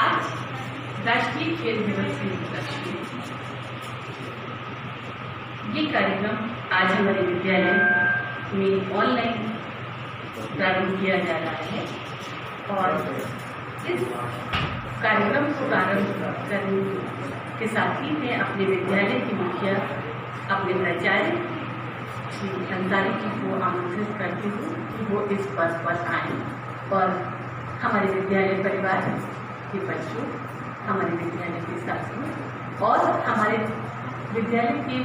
आज राष्ट्रीय खेल दिवस के उपलक्ष्य में ये कार्यक्रम आज हमारे विद्यालय में ऑनलाइन प्रारंभ किया जा रहा है और इस कार्यक्रम को प्रारंभ करने के साथ ही मैं अपने विद्यालय की मुखिया अपने प्राचार्य श्री अंसारी जी को आमंत्रित करती हूँ कि वो इस पद पर आए और हमारे विद्यालय परिवार के बच्चों, हमारे विद्यालय के साथियों और हमारे विद्यालय के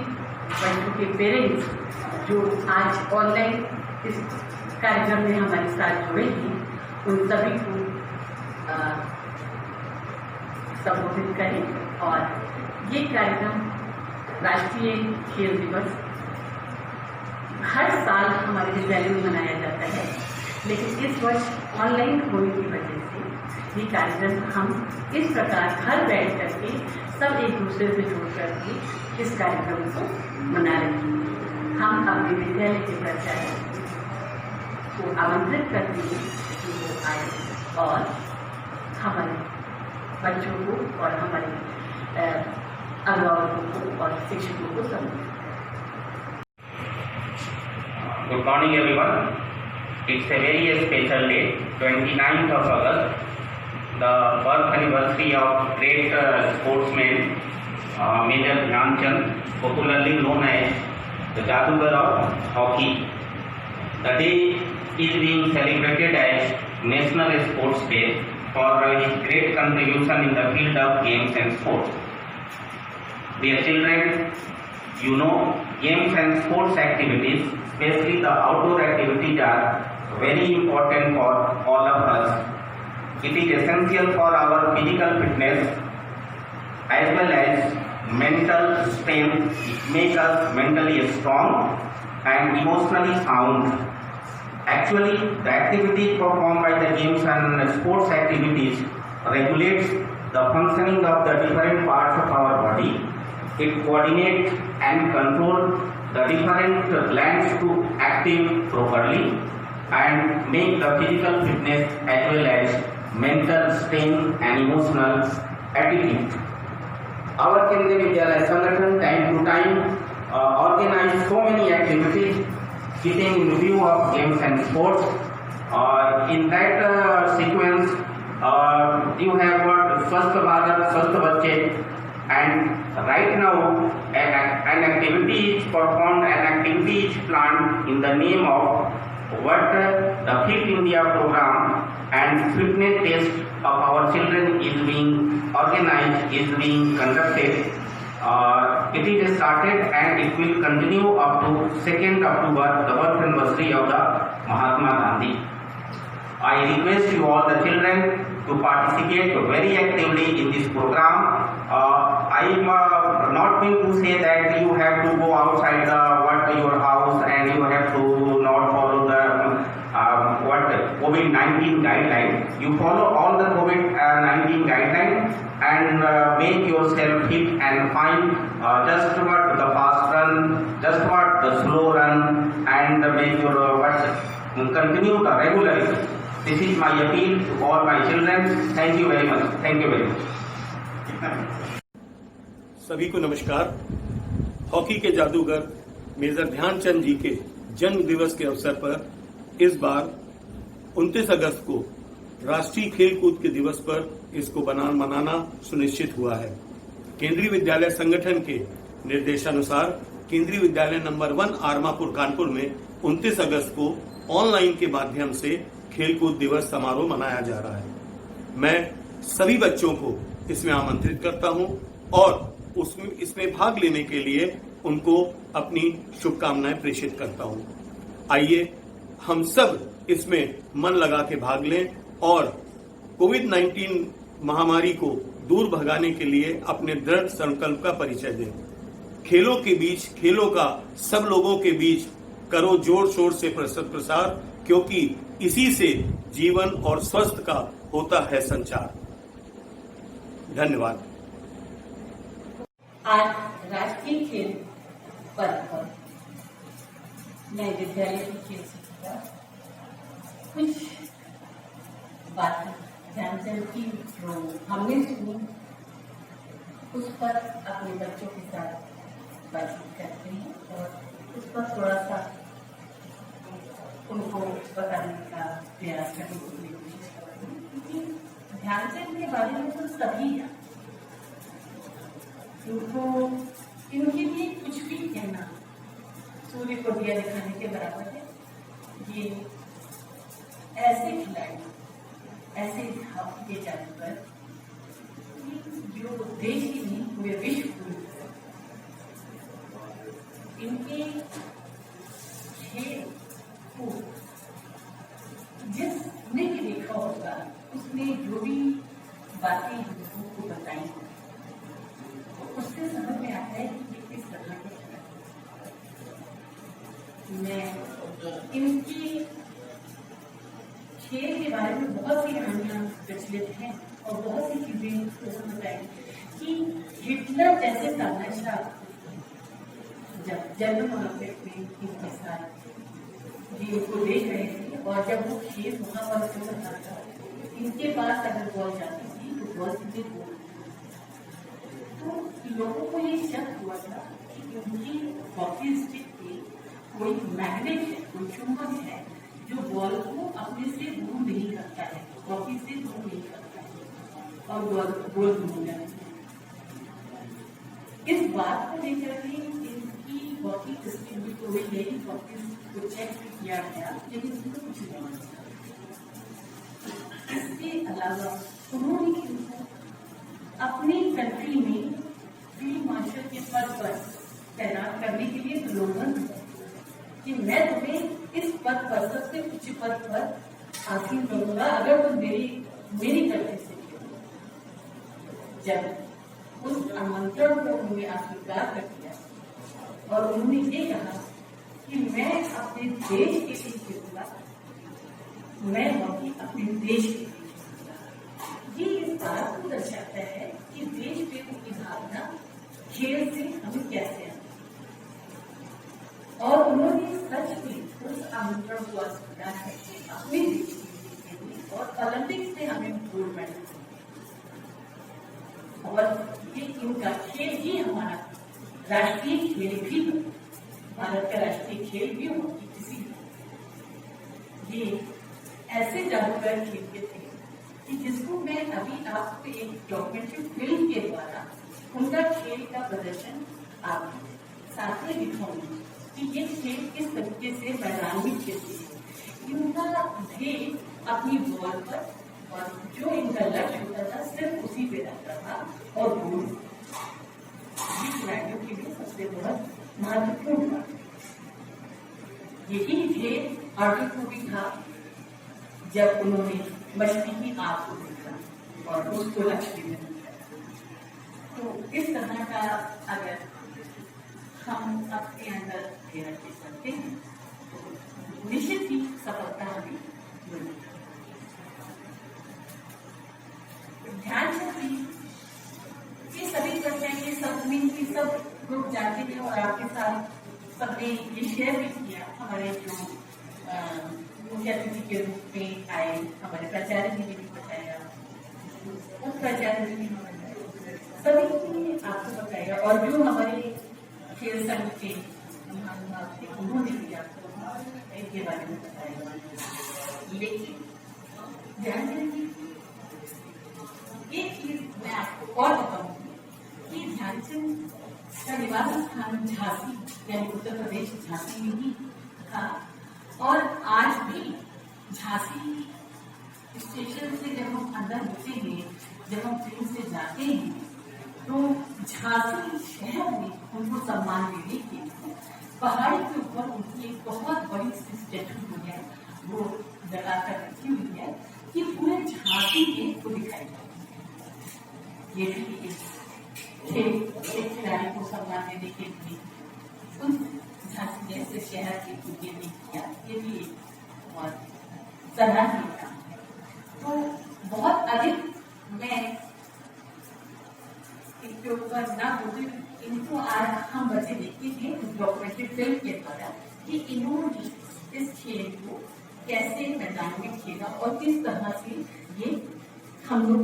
बच्चों के पेरेंट्स जो आज ऑनलाइन इस कार्यक्रम में हमारे साथ जुड़े हैं, उन सभी को संबोधित करें। और ये कार्यक्रम राष्ट्रीय खेल दिवस हर साल हमारे विद्यालय में मनाया जाता है, लेकिन इस वर्ष ऑनलाइन होने की वजह से ये कार्यक्रम हम इस प्रकार घर बैठ करके सब एक दूसरे से जुड़ करके इस कार्यक्रम को मना रहे हैं। हम अपने विद्यालय के प्राचार्य को आमंत्रित करते हैं कि वो आए और हमारे बच्चों को और हमारे अभिभावकों को और शिक्षकों को संबोधित। Good morning everyone. It's a very special day, 29th of August, the birth anniversary of great sportsman Major Dhyanchand, popularly known as the Jadugar of hockey. The day is being celebrated as National Sports Day for his great contribution in the field of games and sports. Dear children, you know, games and sports activities, especially the outdoor activities, are very important for all of us. It is essential for our physical fitness as well as mental strength. It makes us mentally strong and emotionally sound. Actually, the activities performed by the games and sports activities regulates the functioning of the different parts of our body. It coordinates and controls the different glands to active properly and make the physical fitness as well as mental strength and emotional attitude. Our Kendriya Vidyalaya Sangathan time to time organize so many activities keeping in view of games and sports. In that sequence, you have got Swasth Bharat, Swasth Bacche, and right now an activity is performed, an activity is planned in the name of what the Fit India program and fitness test of our children is being organized, is being conducted. It is started and it will continue up to 2nd October, the birth anniversary of the Mahatma Gandhi. I request you all the children to participate very actively in this program. I am not going to say that you have to go outside your house and you have to not follow the COVID-19 guidelines. You follow all the COVID-19 guidelines and make yourself fit and fine. Just what the fast run, just what the slow run, and make your continue the regularly. This is my appeal to all my children. Thank you very much. Thank you very much. सभी को नमस्कार। Hockey के जादूगर major Dhyanchand जी के जन्म दिवस के अवसर पर इस बार 29 अगस्त को राष्ट्रीय खेल कूद के दिवस पर इसको मनाना सुनिश्चित हुआ है। केंद्रीय विद्यालय संगठन के निर्देशानुसार केंद्रीय विद्यालय नंबर 1 आरमापुर कानपुर में 29 अगस्त को ऑनलाइन के माध्यम से खेलकूद दिवस समारोह मनाया जा रहा है। मैं सभी बच्चों को इसमें आमंत्रित करता हूं और इसमें भाग लेने के लिए उनको अपनी शुभकामनाएं प्रेषित करता हूं। आइए हम सब इसमें मन लगा के भाग लें और कोविड-19 महामारी को दूर भगाने के लिए अपने दृढ़ संकल्प का परिचय दें। खेलों के बीच, खेलों का सब लोगों के बीच करो जोर शोर से प्रसार, क्योंकि इसी से जीवन और स्वस्थ का होता है संचार। धन्यवाद। आज राष्ट्रीय खेल पर्व पर मैं विद्यालय की खेल शिक्षिका कुछ बातें ध्यानचंद की जो हमने सुनी उस पर अपने बच्चों के साथ बातचीत करते हैं और उस पर थोड़ा सा उनको बताने का प्रयास करने की कोशिश करते हैं, क्योंकि ध्यानचंद के बारे में तो सभी है, इनको इनके लिए कुछ भी कहना सूर्य को दिया दिखाने के बराबर है। ये ऐसे खिलाड़ी, ऐसे हॉकी के जादूगर जो देश ही नहीं पूरे विश्व को, इनके खेल को जिसने भी देखा होगा उसने जो भी बातें हम लोगों को बताई उससे समझ में आता है कि ये किस तरह के मैं इनकी खेल के बारे में बहुत सी कहानियां प्रचलित हैं और बहुत सी चीजें समझ आई कि हिटलर जैसे तानाशाह जब जर्मन ओलंपिक में इनके साथ ये उनको देख रहे थे और जब वो खेल वहां पर चल रहा था, इनके पास अगर बॉल जाती थी तो बॉल सीधे गोल, तो लोगों को ये शक हुआ था कि उनकी हॉकी स्टिक पे कोई मैग्नेट है, कोई चुंबक है जो बॉल को अपने से दूर नहीं करता है, हॉकी से दूर नहीं करता है और बॉल घूम जाती है। इस बात को लेकर के इनकी हॉकी टेस्टिंग भी कोई नई हॉकी को चेक भी किया गया, लेकिन उसको कुछ नहीं मिला। इसके अलावा उन्होंने इनको अपनी कंट्री में फील्ड मार्शल के पद पर तैनात करने के लिए प्रलोभन कि मैं तुम्हें इस पद पर, सबसे उच्च पद पर हासिल करूंगा अगर तुम मेरी कंट्री से खेलो। जब उस आमंत्रण को उन्होंने अस्वीकार कर दिया और उन्होंने ये कहा कि मैं अपने देश के लिए खेलूंगा, मैं हॉकी अपने देश के लिए खेलूंगा, ये इस बात को दर्शाता है कि देश प्रेम की भावना खेल से हमें कैसे आती। और उन्होंने सच में उस आमंत्रण को अस्वीकार करके अपने देश के लिए और ओलंपिक्स में हमें गोल्ड मेडल और ये इनका खेल ही हमारा राष्ट्रीय खेल भी हो, भारत का राष्ट्रीय खेल भी हो किसी भी। ये ऐसे जादूगर खेलते थे कि जिसको मैं अभी आपको एक डॉक्यूमेंट्री फिल्म के द्वारा उनका खेल का प्रदर्शन आपके साथ में दिखाऊंगी कि ये खेल किस तरीके से मैदान में खेलते हैं। इनका ध्येय अपनी बॉल पर और जो इनका लक्ष्य होता था सिर्फ उसी पे रहता था और गोल खिलाड़ियों के लिए सबसे बहुत महत्वपूर्ण था। यही ध्येय आर्टिल को भी था जब उन्होंने मछली की आग को देखा और उसको लक्ष्य में दिया। तो इस तरह का अगर हम अपने अंदर घेरा के सकते हैं तो निश्चित ही सफलता हमें मिलेगी। ध्यानचंद जी ये सभी चर्चाएं, ये सब की सब ग्रुप जानते थे और आपके साथ सबने ये शेयर भी किया। हमारे जो मुख्य अतिथि के रूप में आए हमारे प्राचार्य जी ने भी बताया, उप प्राचार्य जी ने बताया, सभी ने आपको बताया और जो हमारे खेल संघ के उन्होंने भी आपको इनके बारे में बताया। लेकिन ध्यानचंद जी एक चीज मैं आपको और बताऊंगी कि ध्यानचंद का निवास स्थान झांसी यानी उत्तर प्रदेश झांसी में ही था और आज भी झांसी स्टेशन से जब हम अंदर होते हैं, जब हम ट्रेन से जाते हैं तो झांसी शहर में उनको सम्मान देने के लिए पहाड़ी के ऊपर उनकी एक बहुत बड़ी स्टैचू हुई है, वो लगाकर रखी हुई है कि पूरे झांसी को दिखाई जाए। ये भी एक खिलाड़ी को सम्मान देने के लिए उस झांसी जैसे शहर के लिए नहीं किया, ये भी एक बहुत सराहनीय काम है। तो बहुत अधिक मैं इनके ऊपर ना होते, इनको आज हम बच्चे देखते हैं डॉक्यूमेंट्री फिल्म के द्वारा कि इन्होंने इस खेल को कैसे मैदान में खेला और किस तरह से ये हम लोग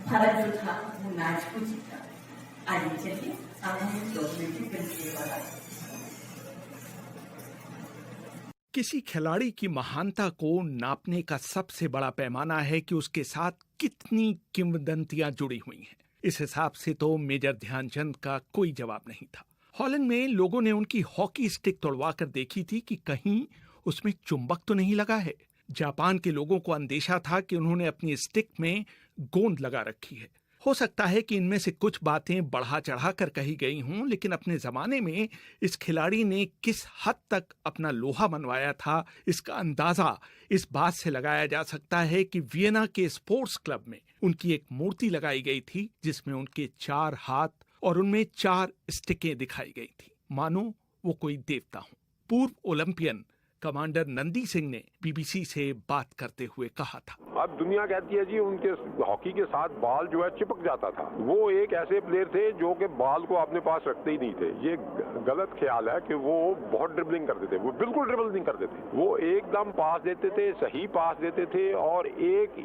भारत जो था वो मैच को जीता। आगे चलिए अब हम डॉक्यूमेंट्री फिल्म के बारे में। किसी खिलाड़ी की महानता को नापने का सबसे बड़ा पैमाना है कि उसके साथ कितनी किंवदंतियां जुड़ी हुई हैं। इस हिसाब से तो मेजर ध्यानचंद का कोई जवाब नहीं था। हॉलैंड में लोगों ने उनकी हॉकी स्टिक तोड़वाकर देखी थी कि कहीं उसमें चुंबक तो नहीं लगा है। जापान के लोगों को अंदेशा था कि उन्होंने अपनी स्टिक में गोंद लगा रखी है। हो सकता है कि इनमें से कुछ बातें बढ़ा चढ़ाकर कही गई हों, लेकिन अपने जमाने में इस खिलाड़ी ने किस हद तक अपना लोहा मनवाया था, इसका अंदाजा इस बात से लगाया जा सकता है कि वियना के स्पोर्ट्स क्लब में उनकी एक मूर्ति लगाई गई थी जिसमें उनके 4 हाथ और उनमें 4 स्टिकें दिखाई गई थी, मानो वो कोई देवता हो। पूर्व ओलंपियन कमांडर नंदी सिंह ने बीबीसी से बात करते हुए कहा था, अब दुनिया कहती है जी उनके हॉकी के साथ बॉल जो है चिपक जाता था। वो एक ऐसे प्लेयर थे जो कि बॉल को अपने पास रखते ही नहीं थे। ये गलत ख्याल है कि वो बहुत ड्रिबलिंग करते थे। वो बिल्कुल ड्रिबल नहीं करते थे। वो एकदम पास देते थे, सही पास देते थे और एक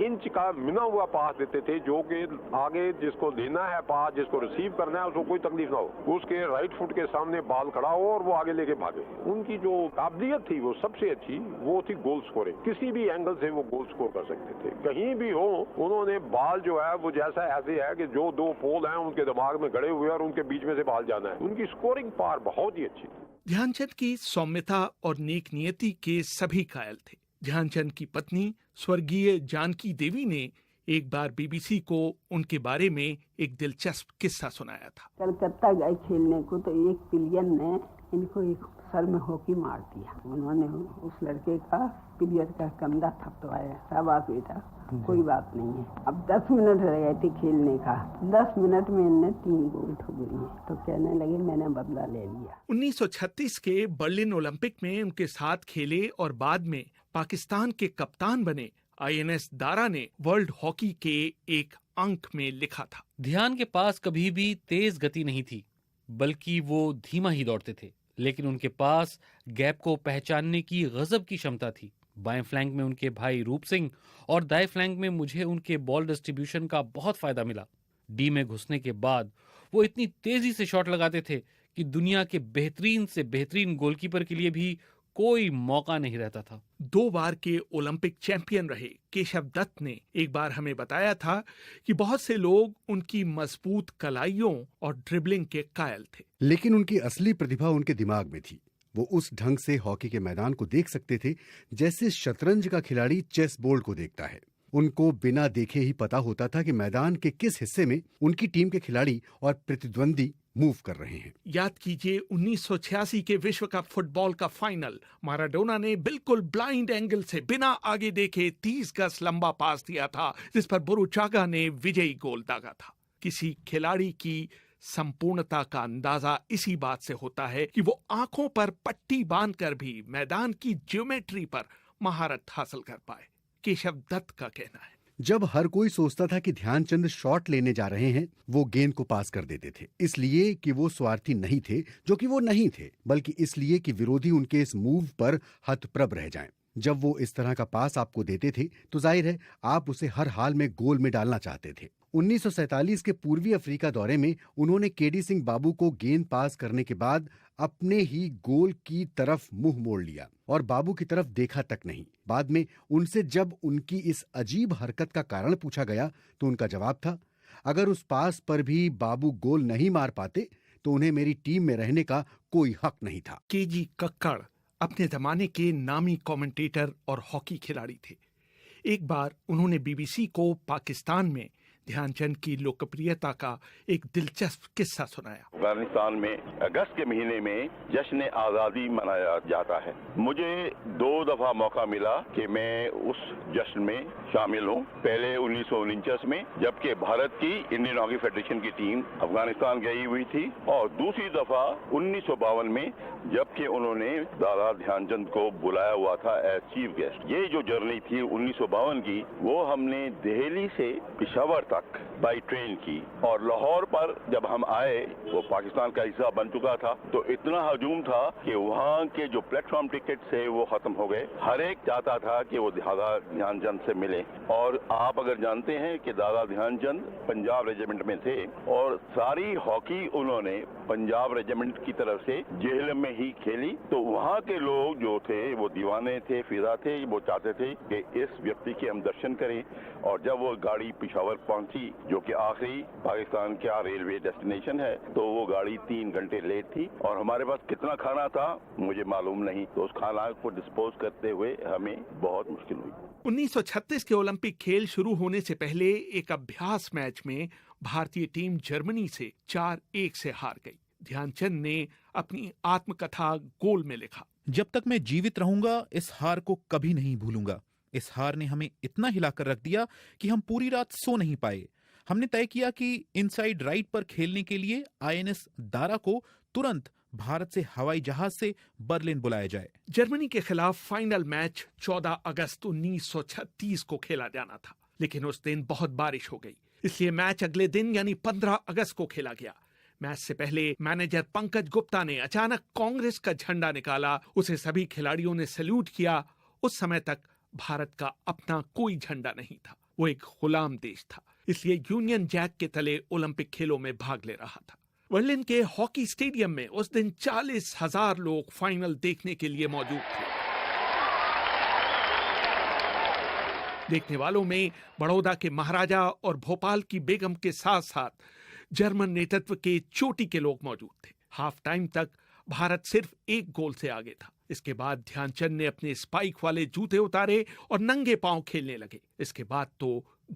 इंच का मिना हुआ पास देते थे जो कि आगे जिसको देना है पास, जिसको रिसीव करना है उसको कोई तकलीफ ना हो। उसके राइट फुट के सामने बॉल खड़ा हो और वो आगे लेके भागे। उनकी जो काबिलियत थी वो सबसे अच्छी वो थी गोल स्कोरिंग। किसी भी एंगल से वो गोल स्कोर कर सकते थे, कहीं भी हो। उन्होंने बॉल जो है वो जैसा ऐसे है कि जो 2 पोल हैं उनके दिमाग में गड़े हुए और उनके बीच में से बॉल जाना है। उनकी स्कोरिंग पावर बहुत ही अच्छी थी। ध्यानचंद की सौम्यता और नेक नियति के सभी कायल थे। ध्यानचंद की पत्नी स्वर्गीय जानकी देवी ने एक बार बीबीसी को उनके बारे में एक दिलचस्प किस्सा सुनाया था। कलकत्ता गए खेलने को तो एक प्लेयर ने इनको एक सर में हॉकी मार दिया। उन्होंने उस लड़के का प्लेयर का कंधा थपथपाया। शाबाश बेटा, कोई बात नहीं है। अब 10 मिनट रह गए थे खेलने का। 10 मिनट में इनने 3 गोल ठोक दिए। तो कहने लगे मैंने बदला ले लिया। 1936 के बर्लिन ओलंपिक में उनके साथ खेले और बाद में पाकिस्तान के कप्तान बने INS दारा ने वर्ल्ड हॉकी के एक अंक में लिखा था, ध्यान के पास कभी भी तेज गति नहीं थी, बल्कि वो धीमा ही दौड़ते थे, लेकिन उनके पास गैप को पहचानने की गजब की क्षमता थी। बाएं फ्लैंक में उनके भाई रूप सिंह और दाएं फ्लैंक में मुझे उनके बॉल डिस्ट्रीब्यूशन का बहुत फायदा मिला। डी में घुसने के बाद वो इतनी तेजी से शॉट लगाते थे कि दुनिया के बेहतरीन से बेहतरीन गोलकीपर के लिए भी कोई मौका नहीं रहता था। 2 बार के ओलंपिक चैंपियन रहे केशव दत्त ने एक बार हमें बताया था कि बहुत से लोग उनकी मजबूत कलाइयों और ड्रिबलिंग के कायल थे, लेकिन उनकी असली प्रतिभा उनके दिमाग में थी। वो उस ढंग से हॉकी के मैदान को देख सकते थे जैसे शतरंज का खिलाड़ी चेस बोर्ड को देखता है। उनको बिना देखे ही पता होता था कि मैदान के किस हिस्से में उनकी टीम के खिलाड़ी और प्रतिद्वंदी मूव कर रहे हैं। याद कीजिए 1986 के विश्व कप फुटबॉल का फाइनल, माराडोना ने बिल्कुल ब्लाइंड एंगल से बिना आगे देखे 30 गज लंबा पास दिया था जिस पर बुरुचागा ने विजयी गोल दागा था। किसी खिलाड़ी की संपूर्णता का अंदाजा इसी बात से होता है कि वो आंखों पर पट्टी बांधकर भी मैदान की ज्योमेट्री पर महारत हासिल कर पाए। केशव दत्त का कहना है, जब हर कोई सोचता था कि ध्यानचंद शॉट लेने जा रहे हैं, वो गेंद को पास कर देते थे, इसलिए कि वो स्वार्थी नहीं थे, जो कि वो नहीं थे, बल्कि इसलिए कि विरोधी उनके इस मूव पर हतप्रभ रह जाएं। जब वो इस तरह का पास आपको देते थे तो जाहिर है आप उसे हर हाल में गोल में डालना चाहते थे। 1947 के पूर्वी अफ्रीका दौरे में उन्होंने केडी सिंह बाबू को गेंद पास करने के बाद अपने ही गोल की तरफ मुंह मोड़ लिया और बाबू की तरफ देखा तक नहीं। बाद में उनसे जब उनकी इस अजीब हरकत का कारण पूछा गया तो उनका जवाब था, अगर उस पास पर भी बाबू गोल नहीं मार पाते तो उन्हें मेरी टीम में रहने का कोई हक नहीं था। केजी कक्कड़ अपने जमाने के नामी कमेंटेटर और हॉकी खिलाड़ी थे। एक बार उन्होंने बीबीसी को पाकिस्तान में ध्यानचंद की लोकप्रियता का एक दिलचस्प किस्सा सुनाया। अफगानिस्तान में अगस्त के महीने में जश्न आजादी मनाया जाता है। मुझे 2 दफा मौका मिला कि मैं उस जश्न में शामिल हूँ। पहले 1949 में, जबकि भारत की इंडियन हॉकी फेडरेशन की टीम अफगानिस्तान गई हुई थी, और दूसरी दफा 1952 में, जबकि उन्होंने दादा ध्यानचंद को बुलाया हुआ था एज चीफ गेस्ट। ये जो जर्नी थी 1952 की, वो हमने दिल्ली से पेशावर तक तक बाई ट्रेन की, और लाहौर पर जब हम आए वो पाकिस्तान का हिस्सा बन चुका था, तो इतना हजूम था कि वहाँ के जो प्लेटफॉर्म टिकट थे वो खत्म हो गए। हर एक चाहता था कि वो दादा ध्यानचंद से मिले। और आप अगर जानते हैं कि दादा ध्यानचंद पंजाब रेजिमेंट में थे और सारी हॉकी उन्होंने पंजाब रेजिमेंट की तरफ से जेहलम में ही खेली, तो वहाँ के लोग जो थे वो दीवाने थे, फिदा थे, वो चाहते थे कि इस व्यक्ति के हम दर्शन करें। और जब वो गाड़ी पिशावर पहुंची, जो कि आखिरी पाकिस्तान का रेलवे डेस्टिनेशन है, तो वो गाड़ी 3 घंटे लेट थी और हमारे पास कितना खाना था मुझे मालूम नहीं, तो उस खाना को डिस्पोज करते हुए हमें बहुत मुश्किल हुई। 1936 के ओलंपिक खेल शुरू होने से पहले एक अभ्यास मैच में भारतीय टीम जर्मनी से 4-1 से हार गई। ध्यानचंद ने अपनी आत्मकथा गोल में लिखा, जब तक मैं जीवित रहूंगा इस हार को कभी नहीं भूलूंगा। इस हार ने हमें इतना हिलाकर रख दिया कि हम पूरी रात सो नहीं पाए। हमने तय किया कि इनसाइड राइट पर खेलने के लिए INS दारा को तुरंत भारत से हवाई जहाज से बर्लिन बुलाया जाए। जर्मनी के खिलाफ फाइनल मैच 14 अगस्त 1936 को खेला जाना था, लेकिन उस दिन बहुत बारिश हो गई, इसलिए मैच अगले दिन यानी 15 अगस्त को खेला गया। मैच से पहले मैनेजर पंकज गुप्ता ने अचानक कांग्रेस का झंडा निकाला, उसे सभी खिलाड़ियों ने सैल्यूट किया। उस समय तक भारत का अपना कोई झंडा नहीं था, वो एक गुलाम देश था, इसलिए यूनियन जैक के तले ओलंपिक खेलों में भाग ले रहा था। बर्लिन के हॉकी स्टेडियम में उस दिन 40,000 लोग फाइनल देखने के लिए मौजूद थे। देखने वालों में बड़ौदा के महाराजा और भोपाल की बेगम के साथ साथ जर्मन नेतृत्व के चोटी के लोग मौजूद थे। हाफ टाइम तक भारत सिर्फ 1 गोल से आगे था। इसके बाद ध्यानचंद ने अपने स्पाइक वाले जूते उतारे और नंगे पांव खेलने लगे। इसके बाद तो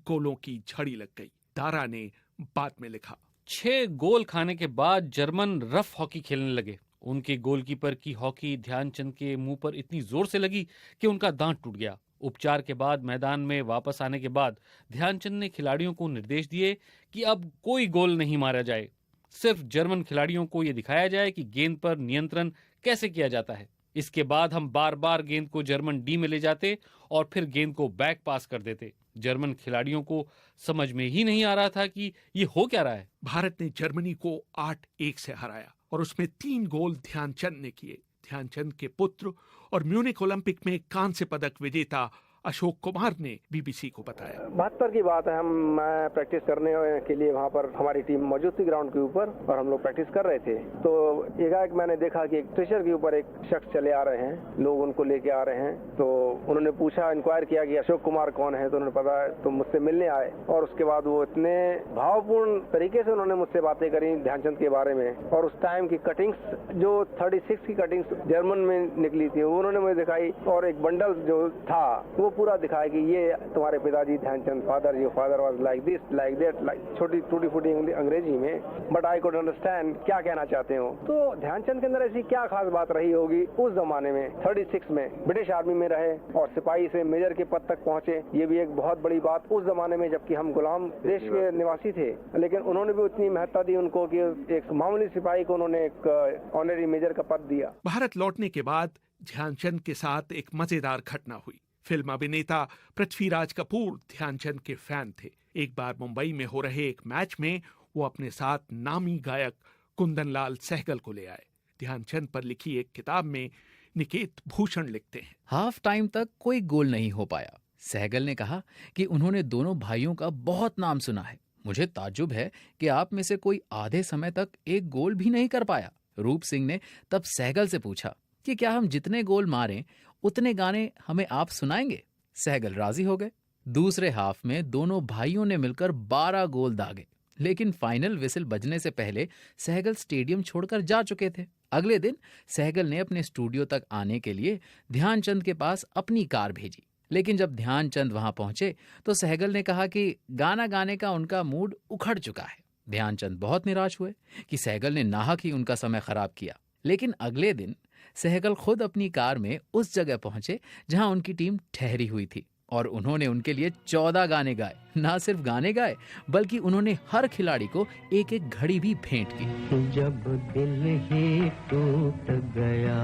गोलों की झड़ी लग गई। दारा ने बाद में लिखा, 6 गोल खाने के बाद जर्मन रफ हॉकी खेलने लगे। उनके गोलकीपर की हॉकी ध्यानचंद के मुंह पर इतनी जोर से लगी कि उनका दांत टूट गया। उपचार के बाद मैदान में वापस आने के बाद ध्यानचंद ने खिलाड़ियों को निर्देश दिए कि अब कोई गोल नहीं मारा जाए, सिर्फ जर्मन खिलाड़ियों को यह दिखाया जाए कि गेंद पर नियंत्रण कैसे किया जाता है। इसके बाद हम बार बार गेंद को जर्मन डी में ले जाते और फिर गेंद को बैक पास कर देते। जर्मन खिलाड़ियों को समझ में ही नहीं आ रहा था कि ये हो क्या रहा है। भारत ने जर्मनी को 8-1 से हराया और उसमें 3 गोल ध्यानचंद ने किए। ध्यानचंद के पुत्र और म्यूनिक ओलंपिक में कांस्य पदक विजेता अशोक कुमार ने बीबीसी को बताया, 72 की बात है, मैं प्रैक्टिस करने के लिए वहाँ पर हमारी टीम मौजूद थी ग्राउंड के ऊपर और हम लोग प्रैक्टिस कर रहे थे। तो एकाएक मैंने देखा कि एक स्ट्रेचर के ऊपर एक शख्स चले आ रहे हैं, लोग उनको लेके आ रहे हैं। तो उन्होंने पूछा, इंक्वायर किया कि अशोक कुमार कौन है, तो उन्होंने पता तो मुझसे मिलने आए और उसके बाद वो इतने भावपूर्ण तरीके से उन्होंने मुझसे बातें करी ध्यानचंद के बारे में। और उस टाइम की कटिंग्स जो 36 की कटिंग्स जर्मन में निकली थी वो उन्होंने मुझे दिखाई और एक बंडल जो था वो पूरा दिखाया कि ये तुम्हारे पिताजी Dhyanchand, father was like this like that, like छोटी टूटी फूटी अंग्रेजी में, बट आई कुड अंडरस्टैंड क्या कहना चाहते हो। तो ध्यानचंद के अंदर ऐसी क्या खास बात रही होगी उस जमाने में। 36 में ब्रिटिश आर्मी में रहे और सिपाही से मेजर के पद तक पहुंचे, ये भी एक बहुत बड़ी बात उस जमाने में, जबकि हम गुलाम देश के निवासी थे। लेकिन उन्होंने भी उतनी महत्ता दी उनको कि एक मामूली सिपाही को उन्होंने एक ऑनरी मेजर का पद दिया। भारत लौटने के बाद ध्यानचंद के साथ एक मजेदार घटना हुई। फिल्म अभिनेता पृथ्वीराज कपूर ध्यानचंद के फैन थे। एक बार मुंबई में हो रहे एक मैच में वो अपने साथ नामी गायक कुंदनलाल सहगल को ले आए। ध्यानचंद पर लिखी एक किताब में निकेत भूषण लिखते हैं, हाफ टाइम तक कोई गोल नहीं हो पाया। सहगल ने कहा कि उन्होंने दोनों भाइयों का बहुत नाम सुना है। मुझे ताज्जुब है कि आप में से कोई आधे समय तक एक गोल भी नहीं कर पाया। रूप सिंह ने तब सहगल से पूछा कि क्या हम जितने गोल मारें उतने गाने हमें आप सुनाएंगे। सहगल राजी हो गए। दूसरे हाफ में दोनों भाइयों ने मिलकर 12 गोल दागे, लेकिन फाइनल विसिल बजने से पहले सहगल स्टेडियम छोड़कर जा चुके थे। अगले दिन सहगल ने अपने स्टूडियो तक आने के लिए ध्यानचंद के पास अपनी कार भेजी, लेकिन जब ध्यानचंद वहां पहुंचे तो सहगल ने कहा कि गाना गाने का उनका मूड उखड़ चुका है। ध्यानचंद बहुत निराश हुए कि सहगल ने नाहक ही उनका समय खराब किया। लेकिन अगले दिन सहगल खुद अपनी कार में उस जगह पहुंचे जहां उनकी टीम ठहरी हुई थी और उन्होंने उनके लिए 14 गाने गाए। ना सिर्फ गाने गाए बल्कि उन्होंने हर खिलाड़ी को एक एक घड़ी भी भेंट की। जब दिल ही टूट गया,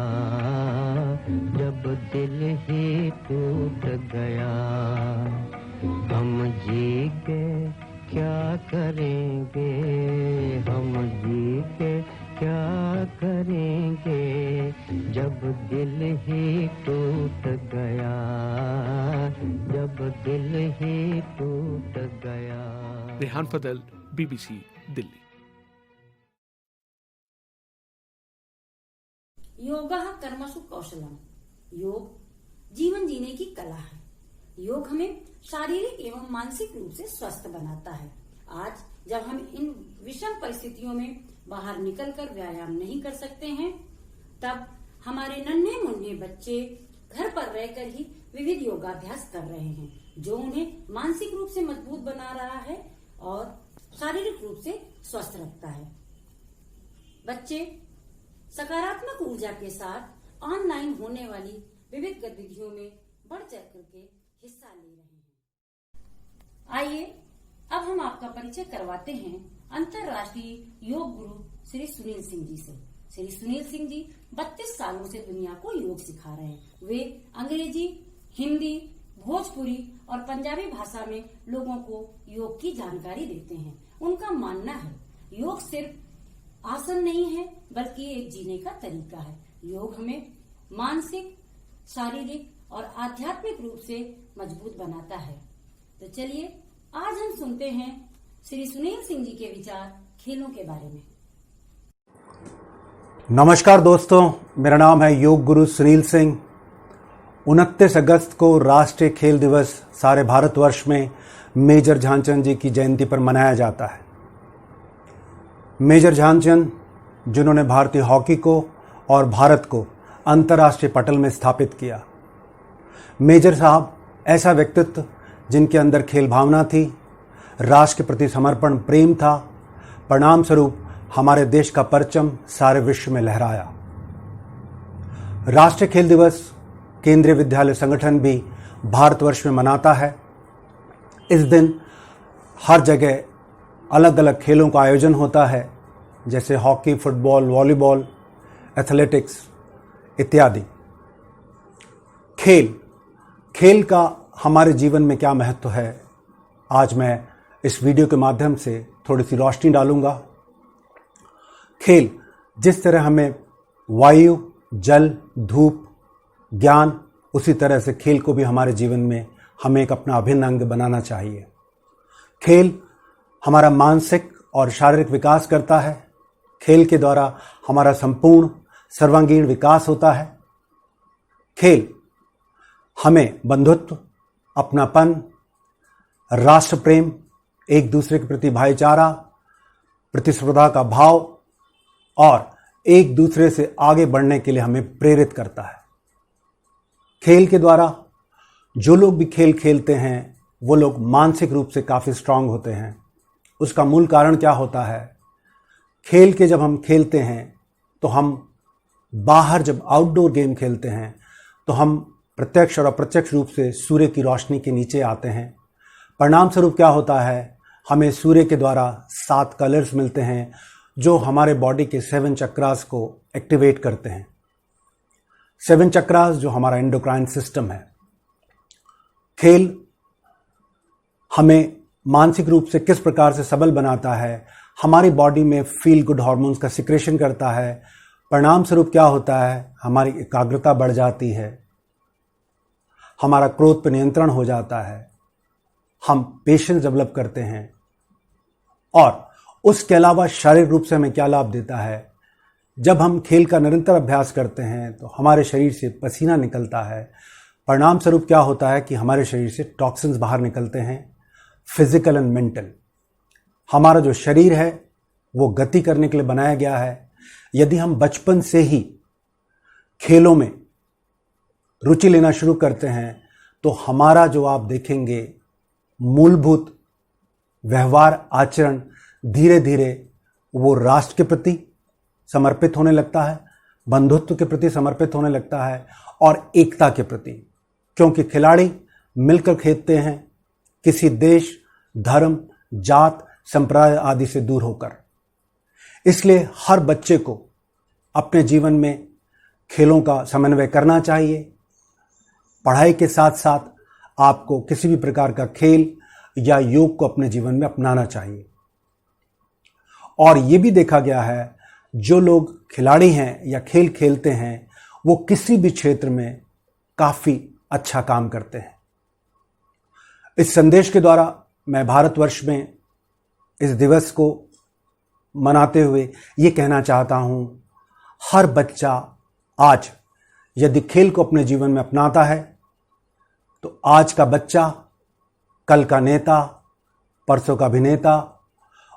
जब दिल ही टूट गया, हम जी के क्या करेंगे, हम जी के क्या करेंगे, जब दिल ही टूट गया, जब दिल ही टूट गया। रेहान फदल, BBC, दिल्ली। योगः कर्मसु कौशलम। योग जीवन जीने की कला है। योग हमें शारीरिक एवं मानसिक रूप से स्वस्थ बनाता है। आज जब हम इन विषम परिस्थितियों में बाहर निकलकर व्यायाम नहीं कर सकते हैं, तब हमारे नन्हे मुन्ने बच्चे घर पर रहकर ही विविध योगाभ्यास कर रहे हैं, जो उन्हें मानसिक रूप से मजबूत बना रहा है और शारीरिक रूप से स्वस्थ रखता है। बच्चे सकारात्मक ऊर्जा के साथ ऑनलाइन होने वाली विविध गतिविधियों में बढ़ चढ़ करके हिस्सा ले रहे हैं। आइए अब हम आपका परिचय करवाते हैं अंतर्राष्ट्रीय योग गुरु श्री सुनील सिंह जी से। श्री सुनील सिंह जी 32 सालों से दुनिया को योग सिखा रहे हैं। वे अंग्रेजी, हिंदी, भोजपुरी और पंजाबी भाषा में लोगों को योग की जानकारी देते हैं। उनका मानना है योग सिर्फ आसन नहीं है, बल्कि एक जीने का तरीका है। योग हमें मानसिक, शारीरिक और आध्यात्मिक रूप से मजबूत बनाता है। तो चलिए आज हम सुनते हैं श्री सुनील सिंह जी के विचार खेलों के बारे में। नमस्कार दोस्तों, मेरा नाम है योग गुरु सुनील सिंह। 29 अगस्त को राष्ट्रीय खेल दिवस सारे भारतवर्ष में मेजर ध्यानचंद जी की जयंती पर मनाया जाता है। मेजर ध्यानचंद, जिन्होंने भारतीय हॉकी को और भारत को अंतर्राष्ट्रीय पटल में स्थापित किया। मेजर साहब ऐसा व्यक्तित्व जिनके अंदर खेल भावना थी, राष्ट्र के प्रति समर्पण प्रेम था। परिणाम स्वरूप हमारे देश का परचम सारे विश्व में लहराया। राष्ट्रीय खेल दिवस केंद्रीय विद्यालय संगठन भी भारतवर्ष में मनाता है। इस दिन हर जगह अलग अलग खेलों का आयोजन होता है, जैसे हॉकी, फुटबॉल, वॉलीबॉल, एथलेटिक्स इत्यादि। खेल का हमारे जीवन में क्या महत्व है, आज मैं इस वीडियो के माध्यम से थोड़ी सी रोशनी डालूंगा। खेल जिस तरह हमें वायु, जल, धूप, ज्ञान, उसी तरह से खेल को भी हमारे जीवन में हमें एक अपना अभिन्न अंग बनाना चाहिए। खेल हमारा मानसिक और शारीरिक विकास करता है। खेल के द्वारा हमारा संपूर्ण सर्वांगीण विकास होता है। खेल हमें बंधुत्व, अपनापन, राष्ट्र प्रेम, एक दूसरे के प्रति भाईचारा, प्रतिस्पर्धा का भाव और एक दूसरे से आगे बढ़ने के लिए हमें प्रेरित करता है। खेल के द्वारा जो लोग भी खेल खेलते हैं वो लोग मानसिक रूप से काफ़ी स्ट्रांग होते हैं। उसका मूल कारण क्या होता है? खेल के जब हम खेलते हैं तो हम बाहर जब आउटडोर गेम खेलते हैं तो हम प्रत्यक्ष और अप्रत्यक्ष रूप से सूर्य की रोशनी के नीचे आते हैं। परिणाम स्वरूप क्या होता है? हमें सूर्य के द्वारा 7 कलर्स मिलते हैं जो हमारे बॉडी के 7 चक्रास को एक्टिवेट करते हैं। 7 चक्रास जो हमारा एंडोक्राइन सिस्टम है। खेल हमें मानसिक रूप से किस प्रकार से सबल बनाता है? हमारी बॉडी में फील गुड हार्मोन्स का सिक्रेशन करता है। परिणाम स्वरूप क्या होता है? हमारी एकाग्रता बढ़ जाती है, हमारा क्रोध पर नियंत्रण हो जाता है, हम पेशेंस डेवलप करते हैं। और उसके अलावा शारीरिक रूप से हमें क्या लाभ देता है? जब हम खेल का निरंतर अभ्यास करते हैं तो हमारे शरीर से पसीना निकलता है। परिणाम स्वरूप क्या होता है कि हमारे शरीर से टॉक्सिन्स बाहर निकलते हैं, फिजिकल एंड मेंटल। हमारा जो शरीर है वो गति करने के लिए बनाया गया है। यदि हम बचपन से ही खेलों में रुचि लेना शुरू करते हैं तो हमारा जो आप देखेंगे मूलभूत व्यवहार आचरण धीरे धीरे वो राष्ट्र के प्रति समर्पित होने लगता है, बंधुत्व के प्रति समर्पित होने लगता है और एकता के प्रति। क्योंकि खिलाड़ी मिलकर खेलते हैं, किसी देश, धर्म, जात, संप्रदाय आदि से दूर होकर। इसलिए हर बच्चे को अपने जीवन में खेलों का समन्वय करना चाहिए। पढ़ाई के साथ साथ आपको किसी भी प्रकार का खेल या योग को अपने जीवन में अपनाना चाहिए। और ये भी देखा गया है जो लोग खिलाड़ी हैं या खेल खेलते हैं वो किसी भी क्षेत्र में काफी अच्छा काम करते हैं। इस संदेश के द्वारा मैं भारतवर्ष में इस दिवस को मनाते हुए ये कहना चाहता हूं, हर बच्चा आज यदि खेल को अपने जीवन में अपनाता है तो आज का बच्चा कल का नेता, परसों का अभिनेता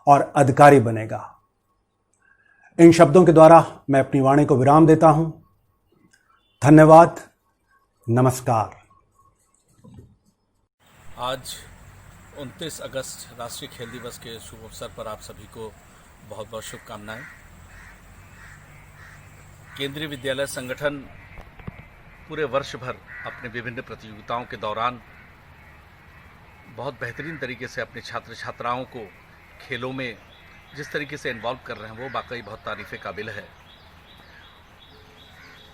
और अधिकारी बनेगा। इन शब्दों के द्वारा मैं अपनी वाणी को विराम देता हूं। धन्यवाद, नमस्कार। आज 29 अगस्त राष्ट्रीय खेल दिवस के शुभ अवसर पर आप सभी को बहुत बहुत शुभकामनाएं। केंद्रीय विद्यालय संगठन पूरे वर्ष भर अपने विभिन्न प्रतियोगिताओं के दौरान बहुत बेहतरीन तरीके से अपने छात्र छात्राओं को खेलों में जिस तरीके से इन्वॉल्व कर रहे हैं वो वाकई बहुत तारीफ़ काबिल है।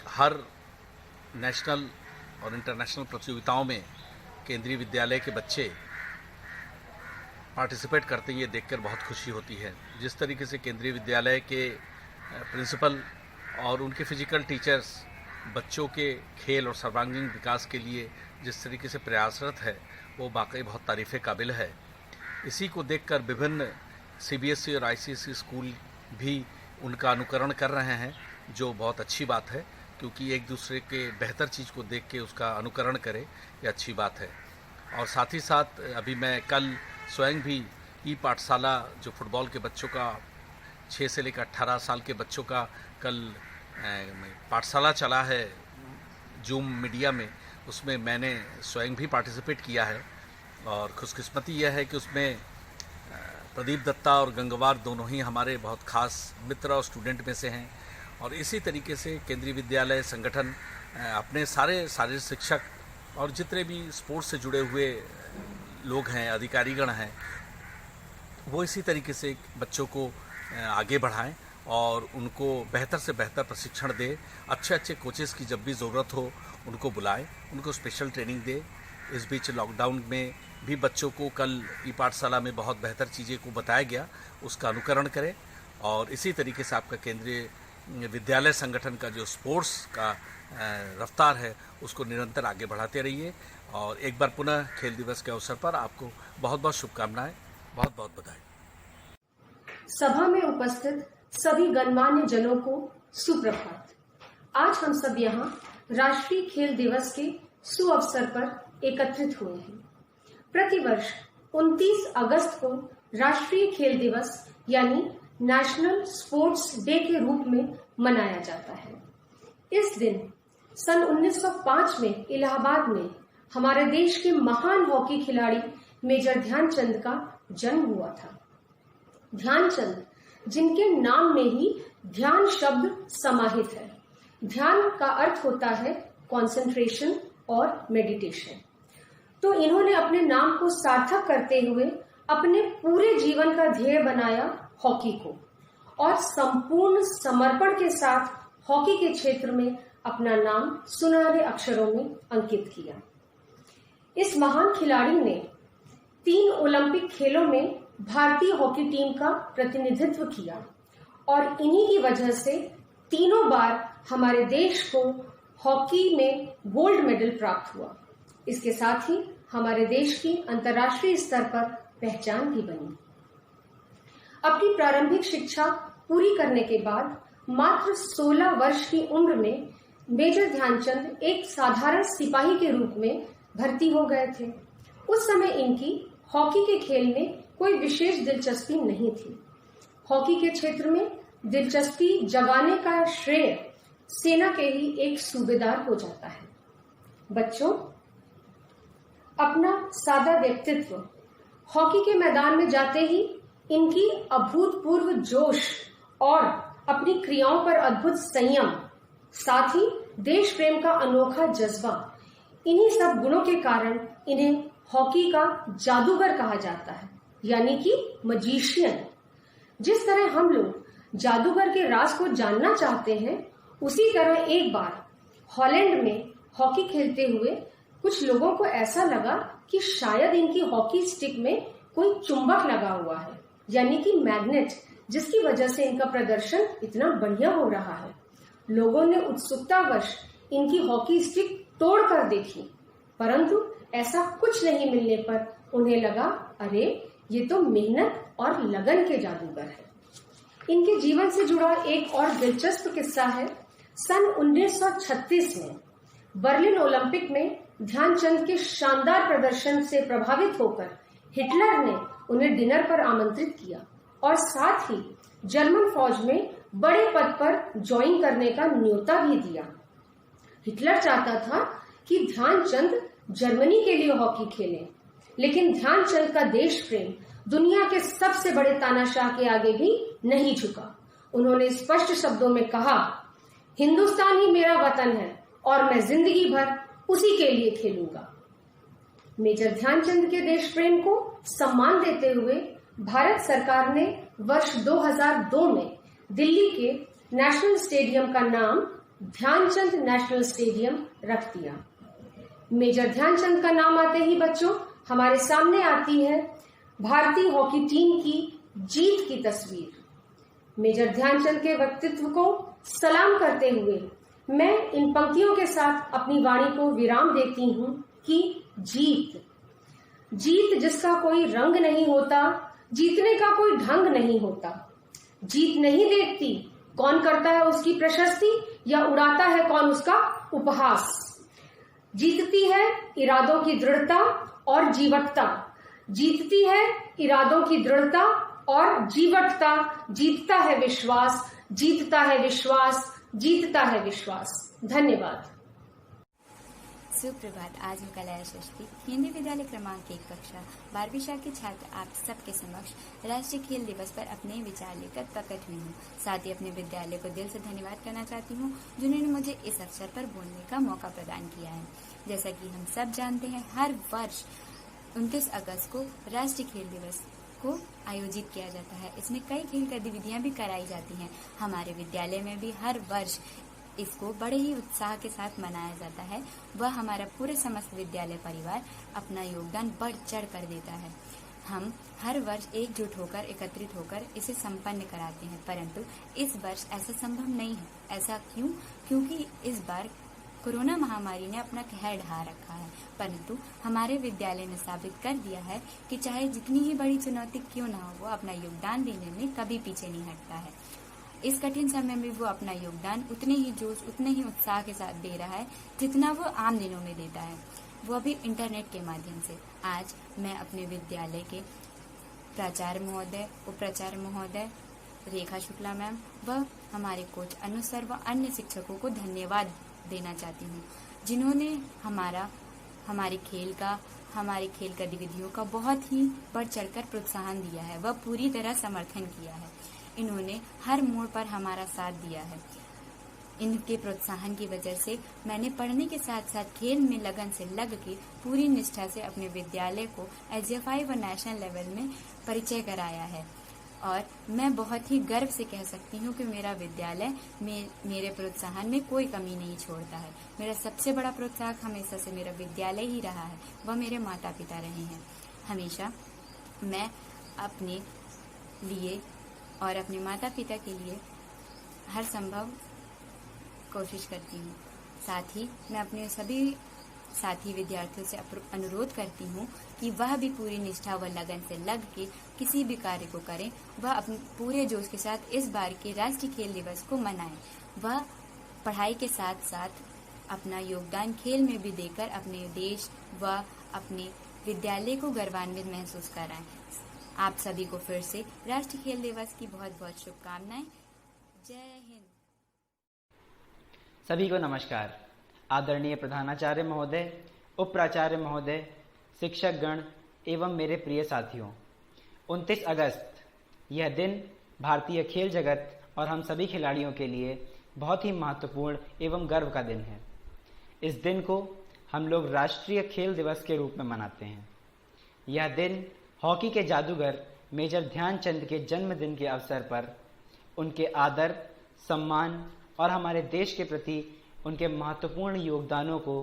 हर नेशनल और इंटरनेशनल प्रतियोगिताओं में केंद्रीय विद्यालय के बच्चे पार्टिसिपेट करते हैं, ये देखकर बहुत खुशी होती है। जिस तरीके से केंद्रीय विद्यालय के प्रिंसिपल और उनके फिजिकल टीचर्स बच्चों के खेल और सर्वांगीण विकास के लिए जिस तरीके से प्रयासरत है वो वाकई बहुत तारीफ़ काबिल है। इसी को देखकर विभिन्न CBSE और ICSE स्कूल भी उनका अनुकरण कर रहे हैं, जो बहुत अच्छी बात है, क्योंकि एक दूसरे के बेहतर चीज़ को देख के उसका अनुकरण करे ये अच्छी बात है। और साथ ही साथ अभी मैं कल स्वयं भी पाठशाला जो फुटबॉल के बच्चों का 6 से लेकर 18 साल के बच्चों का कल पाठशाला चला है जूम मीडिया में, उसमें मैंने स्वयं भी पार्टिसिपेट किया है। और खुशकिस्मती यह है कि उसमें प्रदीप दत्ता और गंगवार दोनों ही हमारे बहुत खास मित्र और स्टूडेंट में से हैं। और इसी तरीके से केंद्रीय विद्यालय संगठन अपने सारे शारीरिक शिक्षक और जितने भी स्पोर्ट्स से जुड़े हुए लोग हैं, अधिकारीगण हैं, वो इसी तरीके से बच्चों को आगे बढ़ाएं और उनको बेहतर से बेहतर प्रशिक्षण दें। अच्छे अच्छे कोचेस की जब भी ज़रूरत हो उनको बुलाएं, उनको स्पेशल ट्रेनिंग दें। इस बीच लॉकडाउन में भी बच्चों को कल पाठशाला में बहुत बेहतर चीज़ें को बताया गया, उसका अनुकरण करें। और इसी तरीके से आपका केंद्रीय विद्यालय संगठन का जो स्पोर्ट्स का रफ्तार है उसको निरंतर आगे बढ़ाते रहिए। और एक बार पुनः खेल दिवस के अवसर पर आपको बहुत बहुत शुभकामनाएं, बहुत बहुत बधाई। सभा में उपस्थित सभी गणमान्य जनों को सुप्रभात। आज हम सब यहाँ राष्ट्रीय खेल दिवस के सुअवसर पर एकत्रित हुए हैं। प्रतिवर्ष 29 अगस्त को राष्ट्रीय खेल दिवस यानी नेशनल स्पोर्ट्स डे के रूप में मनाया जाता है। इस दिन सन 1905 में इलाहाबाद में हमारे देश के महान हॉकी खिलाड़ी मेजर ध्यानचंद का जन्म हुआ था। ध्यानचंद, जिनके नाम में ही ध्यान शब्द समाहित है। ध्यान का अर्थ होता है कंसंट्रेशन और मेडिटेशन। तो इन्होंने अपने नाम को सार्थक करते हुए अपने पूरे जीवन का ध्येय बनाया हॉकी को और संपूर्ण समर्पण के साथ हॉकी के क्षेत्र में अपना नाम सुनहरे अक्षरों में अंकित किया। इस महान खिलाड़ी ने 3 ओलंपिक खेलों में भारतीय हॉकी टीम का प्रतिनिधित्व किया और इन्हीं की वजह से तीनों बार हमारे देश को हॉकी में गोल्ड मेडल प्राप्त हुआ। इसके साथ ही हमारे देश की अंतर्राष्ट्रीय स्तर पर पहचान भी बनी। अपनी प्रारंभिक शिक्षा पूरी करने के बाद मात्र 16 वर्ष की उम्र में मेजर ध्यानचंद एक साधारण सिपाही के रूप में भर्ती हो गए थे। उस समय इनकी हॉकी के खेल में कोई विशेष दिलचस्पी नहीं थी। हॉकी के क्षेत्र में दिलचस्पी जगाने का श्रेय सेना के ही एक सूबेदार को जाता है। बच्चों, अपना सादा व्यक्तित्व हॉकी के मैदान में जाते ही इनकी अभूतपूर्व जोश और अपनी क्रियाओं पर अद्भुत संयम, साथ ही देश प्रेम का अनोखा जज्बा, इन्हीं सब गुणों के कारण इन्हें हॉकी का जादूगर कहा जाता है, यानी कि मजिशियन। जिस तरह हम लोग जादूगर के राज को जानना चाहते हैं, उसी तरह एक बार हॉलैंड में हॉकी खेलते हुए कुछ लोगों को ऐसा लगा कि शायद इनकी हॉकी स्टिक में कोई चुंबक लगा हुआ है, यानी कि मैग्नेट, जिसकी वजह से इनका प्रदर्शन इतना बढ़िया हो रहा है। लोगों ने उत्सुकतावश इनकी हॉकी स्टिक तोड़कर देखी, परंतु ऐसा कुछ नहीं मिलने पर उन्हें लगा, अरे ये तो मेहनत और लगन के जादूगर है। इनके जीवन से जुड़ा एक और दिलचस्प किस्सा है। सन 1936 में बर्लिन ओलंपिक में ध्यानचंद के शानदार प्रदर्शन से प्रभावित होकर हिटलर ने उन्हें डिनर पर आमंत्रित किया और साथ ही जर्मन फौज में बड़े पद पर ज्वाइन करने का न्योता भी दिया। हिटलर चाहता था कि ध्यानचंद जर्मनी के लिए हॉकी खेलें, लेकिन ध्यानचंद का देश प्रेम दुनिया के सबसे बड़े तानाशाह के आगे भी नहीं झुका। उन्होंने स्पष्ट शब्दों में कहा, हिंदुस्तान ही मेरा वतन है और मैं जिंदगी भर उसी के लिए खेलूंगा। मेजर ध्यानचंद के देश प्रेम को सम्मान देते हुए भारत सरकार ने वर्ष 2002 में दिल्ली के नेशनल स्टेडियम का नाम ध्यानचंद नेशनल स्टेडियम रख दिया। मेजर ध्यानचंद का नाम आते ही बच्चों हमारे सामने आती है भारतीय हॉकी टीम की जीत की तस्वीर। मेजर ध्यानचंद के व्यक्तित्व को सलाम करते हुए मैं इन पंक्तियों के साथ अपनी वाणी को विराम देती हूँ कि जीत जिसका कोई रंग नहीं होता, जीतने का कोई ढंग नहीं होता। जीत नहीं देखती कौन करता है उसकी प्रशस्ति या उड़ाता है कौन उसका उपहास। जीतती है इरादों की दृढ़ता और जीवटता। जीतती है इरादों की दृढ़ता और जीवटता। जीतता है विश्वास, जीतता है विश्वास, जीतता है विश्वास। धन्यवाद। सुप्रभात। आज मैं कला यशस्वी केंद्रीय विद्यालय क्रमांक 1 कक्षा 12वीं शाखा के छात्र आप सबके समक्ष राष्ट्रीय खेल दिवस पर अपने विचार लेकर प्रकट हुई हूँ। साथ ही अपने विद्यालय को दिल से धन्यवाद करना चाहती हूँ जिन्होंने मुझे इस अवसर पर बोलने का मौका प्रदान किया है। जैसा कि हम सब जानते हैं, हर वर्ष 29 अगस्त को राष्ट्रीय खेल दिवस को आयोजित किया जाता है। इसमें कई खेल गतिविधियां भी कराई जाती हैं। हमारे विद्यालय में भी हर वर्ष इसको बड़े ही उत्साह के साथ मनाया जाता है। वह हमारा पूरे समस्त विद्यालय परिवार अपना योगदान बढ़ चढ़ कर देता है। हम हर वर्ष एकजुट होकर एकत्रित होकर इसे संपन्न कराते हैं, परंतु इस वर्ष ऐसा संभव नहीं है। ऐसा क्यों? क्योंकि इस बार कोरोना महामारी ने अपना कहर ढा रखा है, परंतु हमारे विद्यालय ने साबित कर दिया है कि चाहे जितनी ही बड़ी चुनौती क्यों ना हो, वो अपना योगदान देने में कभी पीछे नहीं हटता है। इस कठिन समय में वो अपना योगदान उतने ही जोश, उतने ही उत्साह के साथ दे रहा है जितना वो आम दिनों में देता है, वो भी इंटरनेट के माध्यम से। आज मैं अपने विद्यालय के प्राचार्य महोदय, उपाचार्य महोदय, रेखा शुक्ला मैम व हमारे कोच अनु सर व अन्य शिक्षकों को धन्यवाद देना चाहती हूँ, जिन्होंने हमारे खेल गतिविधियों का बहुत ही बढ़ चढ़कर प्रोत्साहन दिया है, वह पूरी तरह समर्थन किया है। इन्होंने हर मोड़ पर हमारा साथ दिया है। इनके प्रोत्साहन की वजह से मैंने पढ़ने के साथ साथ खेल में लगन से लग के पूरी निष्ठा से अपने विद्यालय को SJFI व नेशनल लेवल में परिचय कराया है और मैं बहुत ही गर्व से कह सकती हूँ कि मेरा विद्यालय मेरे प्रोत्साहन में कोई कमी नहीं छोड़ता है। मेरा सबसे बड़ा प्रोत्साहक हमेशा से मेरा विद्यालय ही रहा है, वह मेरे माता पिता रहे हैं। हमेशा मैं अपने लिए और अपने माता पिता के लिए हर संभव कोशिश करती हूँ। साथ ही मैं अपने सभी साथी विद्यार्थियों से अनुरोध करती हूँ कि वह भी पूरी निष्ठा व लगन से लग के किसी भी कार्य को करें। वह अपने पूरे जोश के साथ इस बार के राष्ट्रीय खेल दिवस को मनाएं। वह पढ़ाई के साथ साथ अपना योगदान खेल में भी देकर अपने देश व अपने विद्यालय को गौरवान्वित महसूस कराएं। आप सभी को फिर से राष्ट्रीय खेल दिवस की बहुत बहुत शुभकामनाएं। जय हिंद। सभी को नमस्कार। आदरणीय प्रधानाचार्य महोदय, उप प्राचार्य महोदय, शिक्षक गण एवं मेरे प्रिय साथियों, 29 अगस्त यह दिन भारतीय खेल जगत और हम सभी खिलाड़ियों के लिए बहुत ही महत्वपूर्ण एवं गर्व का दिन है। इस दिन को हम लोग राष्ट्रीय खेल दिवस के रूप में मनाते हैं। यह दिन हॉकी के जादूगर मेजर ध्यानचंद के जन्मदिन के अवसर पर उनके आदर, सम्मान और हमारे देश के प्रति उनके महत्वपूर्ण योगदानों को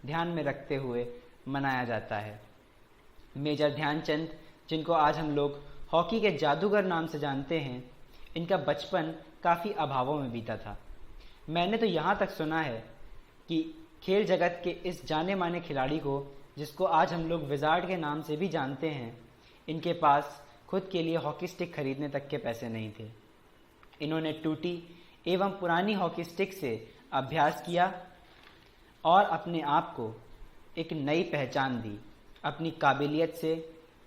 ध्यान में रखते हुए मनाया जाता है। मेजर ध्यानचंद, जिनको आज हम लोग हॉकी के जादूगर नाम से जानते हैं, इनका बचपन काफ़ी अभावों में बीता था। मैंने तो यहाँ तक सुना है कि खेल जगत के इस जाने माने खिलाड़ी को, जिसको आज हम लोग विजार्ड के नाम से भी जानते हैं, इनके पास खुद के लिए हॉकी स्टिक खरीदने तक के पैसे नहीं थे। इन्होंने टूटी एवं पुरानी हॉकी स्टिक से अभ्यास किया और अपने आप को एक नई पहचान दी, अपनी काबिलियत से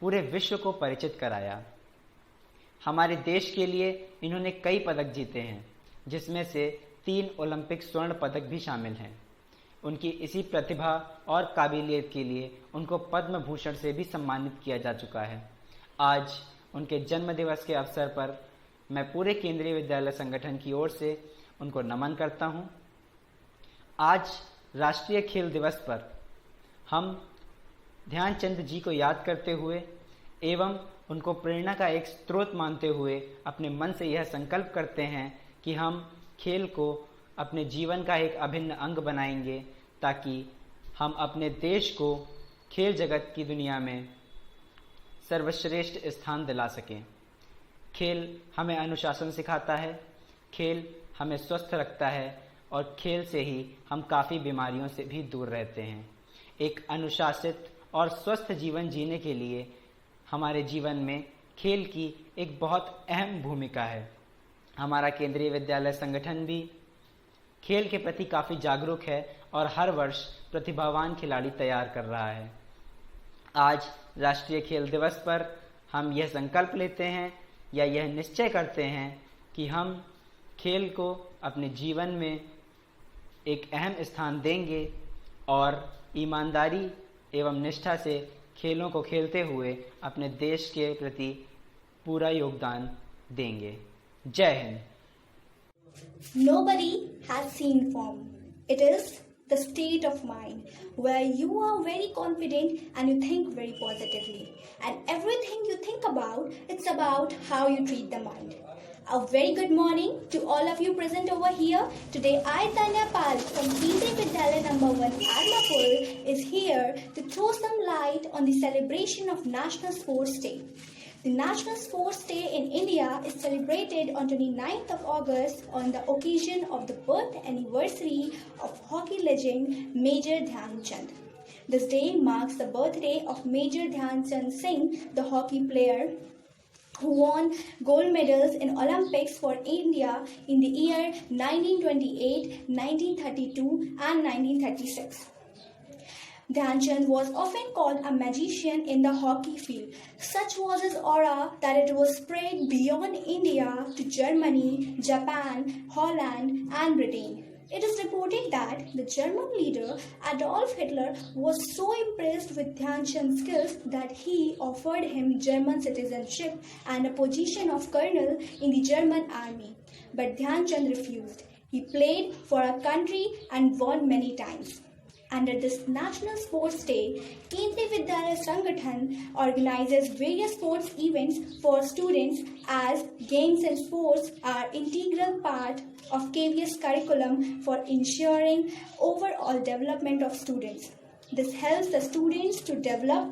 पूरे विश्व को परिचित कराया। हमारे देश के लिए इन्होंने कई पदक जीते हैं, जिसमें से 3 ओलंपिक स्वर्ण पदक भी शामिल हैं। उनकी इसी प्रतिभा और काबिलियत के लिए उनको पद्म भूषण से भी सम्मानित किया जा चुका है। आज उनके जन्म दिवस के अवसर पर मैं पूरे केंद्रीय विद्यालय संगठन की ओर से उनको नमन करता हूं। आज राष्ट्रीय खेल दिवस पर हम ध्यानचंद जी को याद करते हुए एवं उनको प्रेरणा का एक स्रोत मानते हुए अपने मन से यह संकल्प करते हैं कि हम खेल को अपने जीवन का एक अभिन्न अंग बनाएंगे, ताकि हम अपने देश को खेल जगत की दुनिया में सर्वश्रेष्ठ स्थान दिला सकें। खेल हमें अनुशासन सिखाता है, खेल हमें स्वस्थ रखता है और खेल से ही हम काफ़ी बीमारियों से भी दूर रहते हैं। एक अनुशासित और स्वस्थ जीवन जीने के लिए हमारे जीवन में खेल की एक बहुत अहम भूमिका है। हमारा केंद्रीय विद्यालय संगठन भी खेल के प्रति काफ़ी जागरूक है और हर वर्ष प्रतिभावान खिलाड़ी तैयार कर रहा है। आज राष्ट्रीय खेल दिवस पर हम यह संकल्प लेते हैं या यह निश्चय करते हैं कि हम खेल को अपने जीवन में एक अहम स्थान देंगे और ईमानदारी एवं निष्ठा से खेलों को खेलते हुए अपने देश के प्रति पूरा योगदान देंगे। जय Hind. Nobody has seen form. It is the state of mind where you are very confident and you think very positively. And everything you think about, it's about how you treat the mind. A very good morning to all of you present over here. Today I, Tanya Pal from Kendriya Vidyalaya number 1 Admapur is here to throw some light on the celebration of National Sports Day. The National Sports Day in India is celebrated on 29th of August on the occasion of the birth anniversary of hockey legend Major Dhyan Chand. This day marks the birthday of Major Dhyan Chand Singh, the hockey player who won gold medals in Olympics for India in the year 1928, 1932 and 1936. Dhyan Chand was often called a magician in the hockey field. Such was his aura that it was spread beyond India to Germany, Japan, Holland and Britain. It is reported that the German leader Adolf Hitler was so impressed with Dhyan Chand's skills that he offered him German citizenship and a position of colonel in the German army. But Dhyan Chand refused. He played for our country and won many times. Under this National Sports Day, Kendriya Vidyalaya Sangathan organizes various sports events for students as games and sports are integral part of KVS curriculum for ensuring overall development of students. This helps the students to develop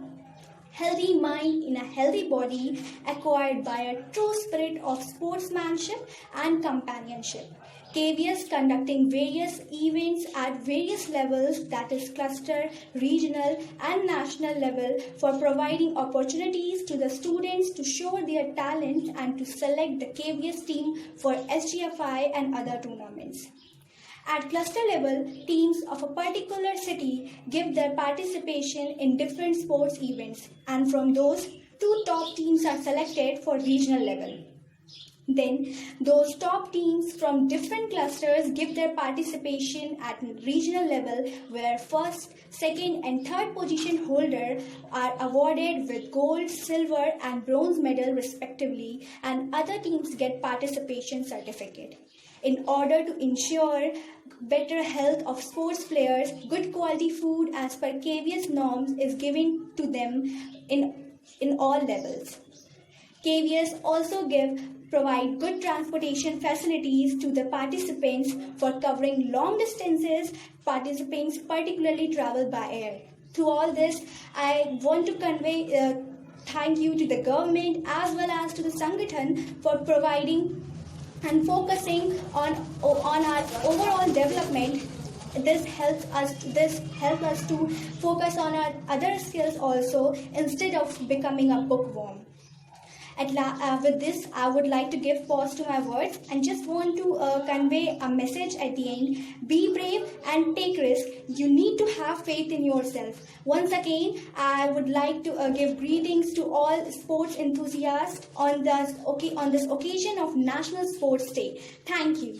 healthy mind in a healthy body acquired by a true spirit of sportsmanship and companionship. KVS conducting various events at various levels, that is cluster, regional and national level, for providing opportunities to the students to show their talents and to select the KVS team for SGFI and other tournaments. At cluster level, teams of a particular city give their participation in different sports events, and from those, 2 top teams are selected for regional level. Then, those top teams from different clusters give their participation at regional level, where first, second and third position holder are awarded with gold, silver and bronze medal respectively, and other teams get participation certificate. In order to ensure better health of sports players, good quality food as per KVS norms is given to them in all levels. KVS also provide good transportation facilities to the participants for covering long distances. Participants particularly travel by air. through all this, I want to convey thank you to the government as well as to the Sangathan for providing and focusing on our overall development. This helps us to focus on our other skills also instead of becoming a bookworm. With this, I would like to give pause to my words and just want to convey a message at the end. Be brave and take risk. You need to have faith in yourself. Once again, I would like to give greetings to all sports enthusiasts on this occasion of National Sports Day. Thank you.